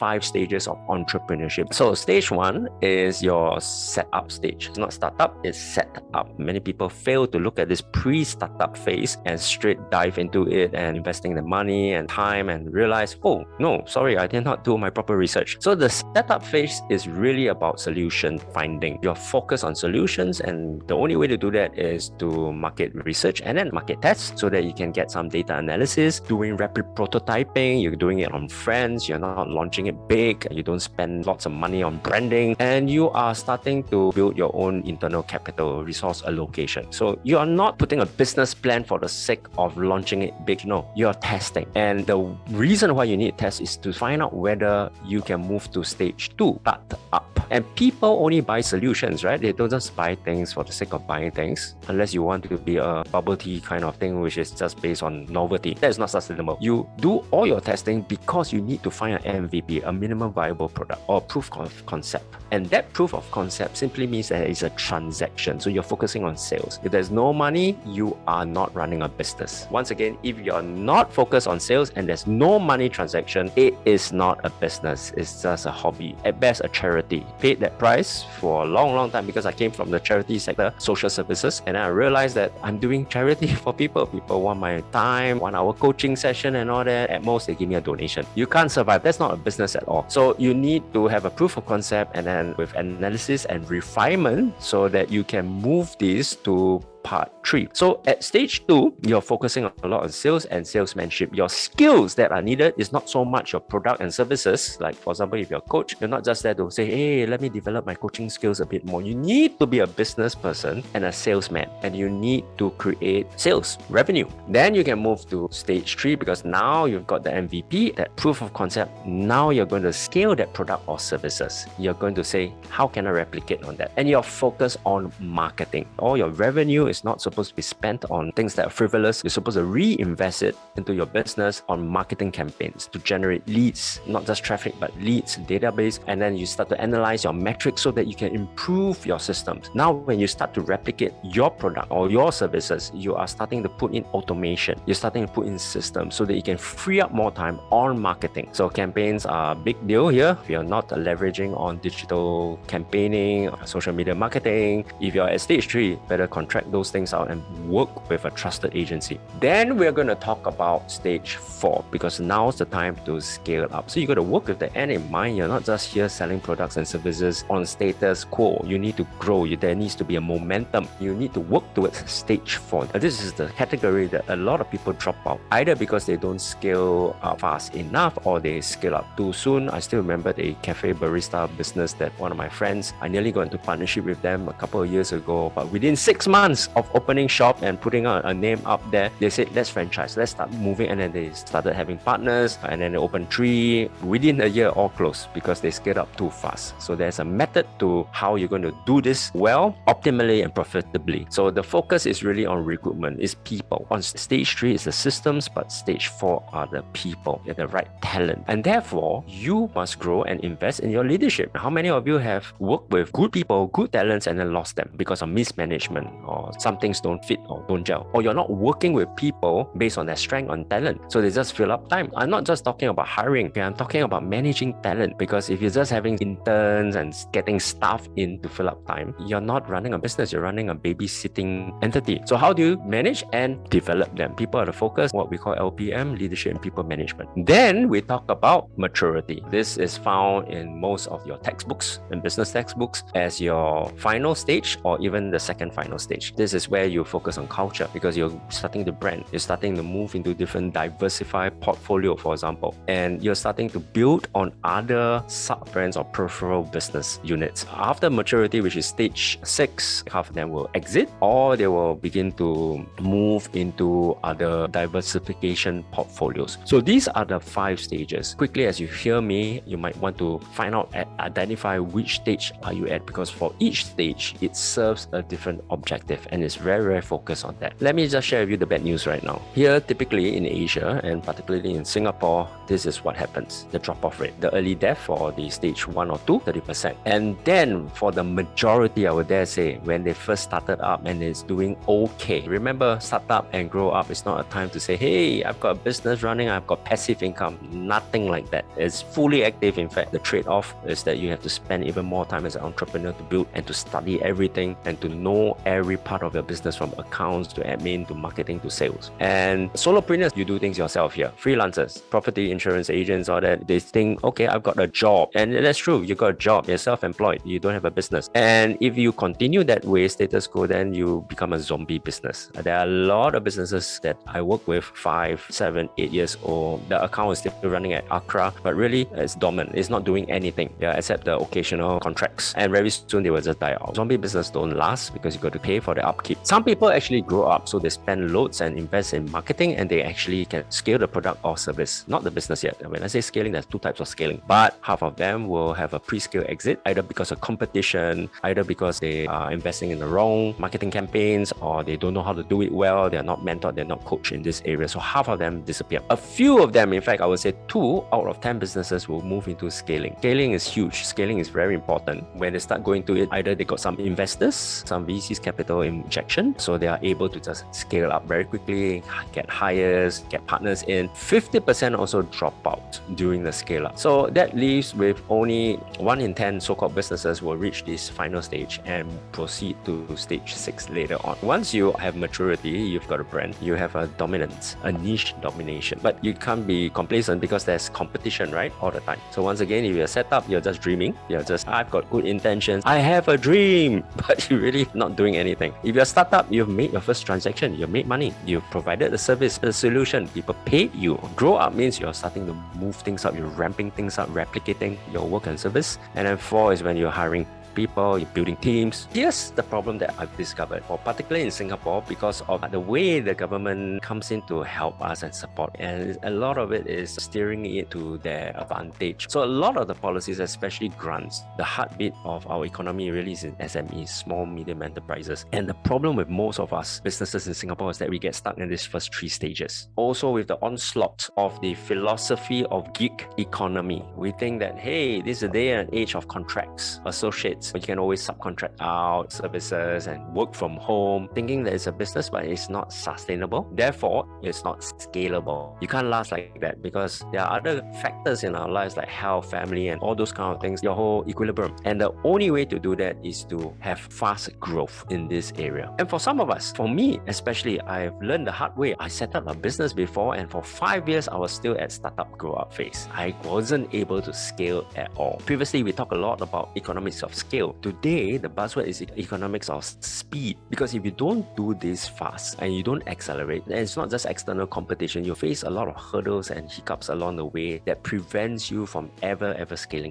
5 stages of entrepreneurship. So stage 1 is your setup stage. It's not startup, it's set up. Many people fail to look at this pre-startup phase and straight dive into it and investing the money and time and realize, oh no, sorry, I did not do my proper research. So the setup phase is really about solution finding. You're focused on solutions, and the only way to do that is to market research and then market tests so that you can get some data analysis, doing rapid prototyping. You're doing it on friends, you're not launching it big, you don't spend lots of money on branding, and you are starting to build your own internal capital resource allocation. So you are not putting a business plan for the sake of launching it big. No, you're testing. And the reason why you need tests is to find out whether you can move to stage 2, start up. And people only buy solutions, right? They don't just buy things for the sake of buying things, unless you want to be a bubble tea kind of thing, which is just based on novelty. That is not sustainable. You do all your testing because you need to find an MVP, a minimum viable product, or proof of concept. And that proof of concept simply means that it's a transaction. So you're focusing on sales. If there's no money, you are not running a business. Once again, if you're not focused on sales and there's no money transaction, it is not a business. It's just a hobby. At best, a charity. Paid that price for a long time because I came from the charity sector, social services, and I realized that I'm doing charity for people. People want my time, 1 hour coaching session and all that. At most, they give me a donation. You can't survive. That's not a business at all. So you need to have a proof of concept, and then with analysis and refinement so that you can move this to part 3. So at stage 2, you're focusing a lot on sales and salesmanship. Your skills that are needed is not so much your product and services. Like for example, if you're a coach, you're not just there to say, hey, let me develop my coaching skills a bit more. You need to be a business person and a salesman, and you need to create sales revenue. Then you can move to stage 3 because now you've got the MVP, that proof of concept. Now you're going to scale that product or services. You're going to say, how can I replicate on that? And you're focused on marketing. All your revenue is not supposed to be spent on things that are frivolous. You're supposed to reinvest it into your business on marketing campaigns to generate leads, not just traffic, but leads, database. And then you start to analyze your metrics so that you can improve your systems. Now, when you start to replicate your product or your services, you are starting to put in automation. You're starting to put in systems so that you can free up more time on marketing. So campaigns are a big deal here. If you're not leveraging on digital campaigning, social media marketing, if you're at stage 3, better contract those things out and work with a trusted agency. Then we're going to talk about stage 4 because now's the time to scale up. So you got to work with the end in mind. You're not just here selling products and services on status quo. You need to grow. There needs to be a momentum. You need to work towards stage 4. This is the category that a lot of people drop out, either because they don't scale up fast enough or they scale up too soon. I still remember the cafe barista business that one of my friends, I nearly got into partnership with them a couple of years ago, but within 6 months of opening shop and putting a name up there, they said, let's franchise, let's start moving. And then they started having partners, and then they opened 3. Within a year, all closed because they scaled up too fast. So there's a method to how you're going to do this well, optimally and profitably. So the focus is really on recruitment, is people. On stage 3 is the systems, but stage 4 are the people, the right talent. And therefore, you must grow and invest in your leadership. How many of you have worked with good people, good talents, and then lost them because of mismanagement, or some things don't fit or don't gel, or you're not working with people based on their strength and talent, so they just fill up time? I'm not just talking about hiring, okay? I'm talking about managing talent, because if you're just having interns and getting staff in to fill up time, you're not running a business, you're running a babysitting entity. So how do you manage and develop them? People are the focus, what we call LPM, leadership and people management. Then we talk about maturity. This is found in most of your textbooks and business textbooks as your final stage, or even the second final stage. This is where you focus on culture, because you're starting to brand, you're starting to move into different diversified portfolio, for example, and you're starting to build on other sub-brands or peripheral business units. After maturity, which is stage 6, half of them will exit, or they will begin to move into other diversification portfolios. So these are the 5 stages. Quickly, as you hear me, you might want to find out, identify which stage are you at, because for each stage, it serves a different objective and and is very, very focused on that. Let me just share with you the bad news right now. Here, typically in Asia and particularly in Singapore, this is what happens. The drop-off rate. The early death for the stage 1 or 2, 30%. And then for the majority, I would dare say, when they first started up and it's doing okay. Remember, start up and grow up is not a time to say, hey, I've got a business running, I've got passive income. Nothing like that. It's fully active. In fact, the trade-off is that you have to spend even more time as an entrepreneur to build and to study everything and to know every part of your business, from accounts to admin to marketing to sales. And solopreneurs, you do things yourself here. Freelancers, property insurance agents, all that, they think, okay, I've got a job. And that's true, you got a job, you're self-employed, you don't have a business. And if you continue that way, status quo, then you become a zombie business. There are a lot of businesses that I work with, 5, 7, 8 years old. The account is still running at Accra, but really it's dormant. It's not doing anything, except the occasional contracts. And very soon they will just die out. Zombie business don't last because you got to pay for the upkeep. Some people actually grow up, so they spend loads and invest in marketing, and they actually can scale the product or service, not the business yet. When I say scaling, there's 2 types of scaling, but half of them will have a pre-scale exit, either because of competition, either because they are investing in the wrong marketing campaigns, or they don't know how to do it well, they're not mentored, they're not coached in this area. So half of them disappear. A few of them, in fact, I would say 2 out of 10 businesses will move into scaling. Scaling is huge. Scaling is very important. When they start going to it, either they got some investors, some VC's capital injection, so they are able to just scale up very quickly, get hires, get partners in. 50% also drop out during the scale up. So that leaves with only 1 in 10 so-called businesses will reach this final stage and proceed to stage 6 later on. Once you have maturity, you've got a brand, you have a dominance, a niche domination. But you can't be complacent because there's competition, right? All the time. So once again, if you're set up, you're just dreaming. You're just, I've got good intentions. I have a dream, but you're really not doing anything. If you're a startup, you've made your first transaction, you've made money, you've provided a service, a solution, people paid you. Grow up means you're starting to move things up, you're ramping things up, replicating your work and service. And then 4 is when you're hiring people, you're building teams. Here's the problem that I've discovered, particularly in Singapore, because of the way the government comes in to help us and support, and a lot of it is steering it to their advantage. So a lot of the policies, especially grants, the heartbeat of our economy really is in SMEs, small, medium enterprises. And the problem with most of us businesses in Singapore is that we get stuck in these first 3 stages. Also with the onslaught of the philosophy of gig economy, we think that, hey, this is a day and age of contracts, associates. You can always subcontract out services and work from home, thinking that it's a business, but it's not sustainable. Therefore, it's not scalable. You can't last like that because there are other factors in our lives like health, family, and all those kind of things, your whole equilibrium. And the only way to do that is to have fast growth in this area. And for some of us, for me especially, I've learned the hard way. I set up a business before, and for 5 years, I was still at startup grow up phase. I wasn't able to scale at all. Previously, we talked a lot about economics of scale. Today, the buzzword is economics of speed. Because if you don't do this fast and you don't accelerate, then it's not just external competition. You face a lot of hurdles and hiccups along the way that prevents you from ever scaling up.